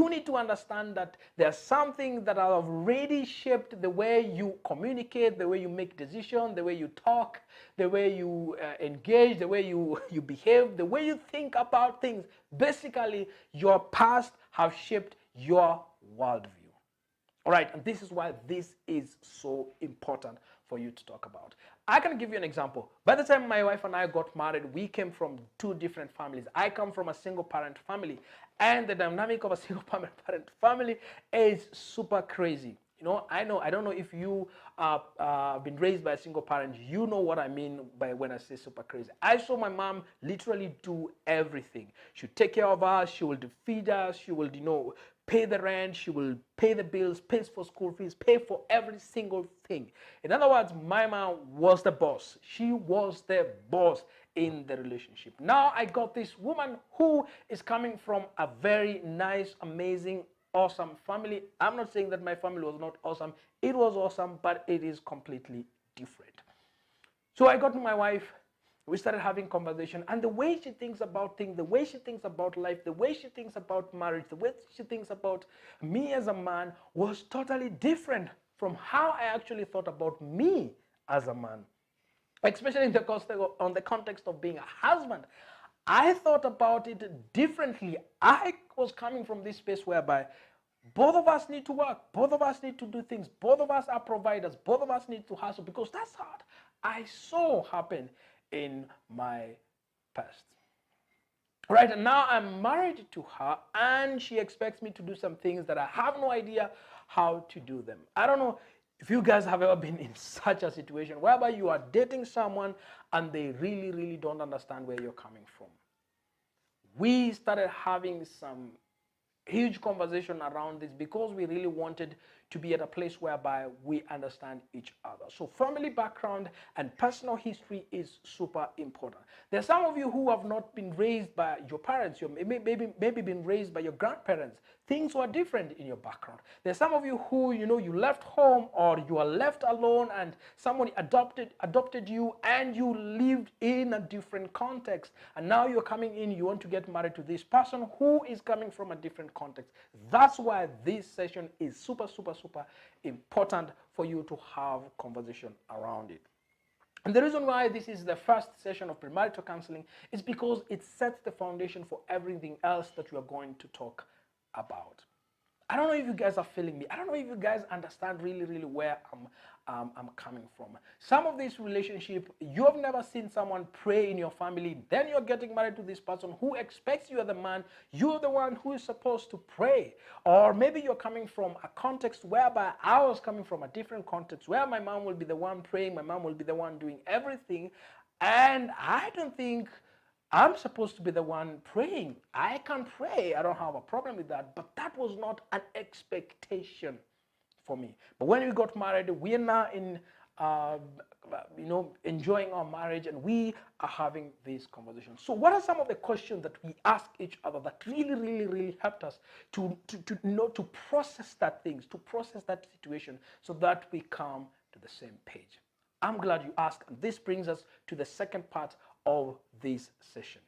you need to understand that there are some things that have already shaped the way you communicate, the way you make decisions, the way you talk, the way you engage, the way you behave, the way you think about things. Basically, your past have shaped your worldview. All right, and this is why this is so important for you to talk about. I can give you an example. By the time my wife and I got married, we came from two different families. I come from a single parent family, and the dynamic of a single parent family is super crazy. I don't know if you been raised by a single parent. You know what I mean by when I say super crazy. I saw my mom literally do everything. She'll take care of us. She will feed us. She will, pay the rent. She will pay the bills, pays for school fees, pay for every single thing. In other words, my mom was the boss. She was the boss in the relationship. Now I got this woman who is coming from a very nice, amazing, awesome family. I'm not saying that my family was not awesome. It was awesome, but it is completely different. So I got to my wife. We started having conversation, and the way she thinks about things, the way she thinks about life, the way she thinks about marriage, the way she thinks about me as a man was totally different from how I actually thought about me as a man. Especially in the context of being a husband. I thought about it differently. I was coming from this space whereby both of us need to work, both of us need to do things, both of us are providers, both of us need to hustle, because that's what I saw happen in my past. Right, and now I'm married to her, and she expects me to do some things that I have no idea how to do them. I don't know if you guys have ever been in such a situation whereby you are dating someone and they really, really don't understand where you're coming from. We started having some huge conversation around this because we really wanted to be at a place whereby we understand each other. So family background and personal history is super important. There are some of you who have not been raised by your parents, you maybe been raised by your grandparents. Things were different in your background. There are some of you who, you left home or you are left alone and someone adopted you and you lived in a different context. And now you're coming in, you want to get married to this person who is coming from a different context. That's why this session is super important for you to have conversation around it. And the reason why this is the first session of premarital counseling is because it sets the foundation for everything else that we are going to talk about. I don't know if you guys are feeling me. I don't know if you guys understand really where I'm coming from. Some of this relationship, you have never seen someone pray in your family. Then you're getting married to this person who expects you are the man. You're the one who is supposed to pray. Or maybe you're coming from a context whereby I was coming from a different context where my mom will be the one praying. My mom will be the one doing everything. And I don't think I'm supposed to be the one praying. I can pray. I don't have a problem with that. But that was not an expectation for me. But when we got married, we are now in, enjoying our marriage, and we are having this conversation. So what are some of the questions that we ask each other that really helped us to process that things, to process that situation so that we come to the same page? I'm glad you asked. And this brings us to the second part of this session.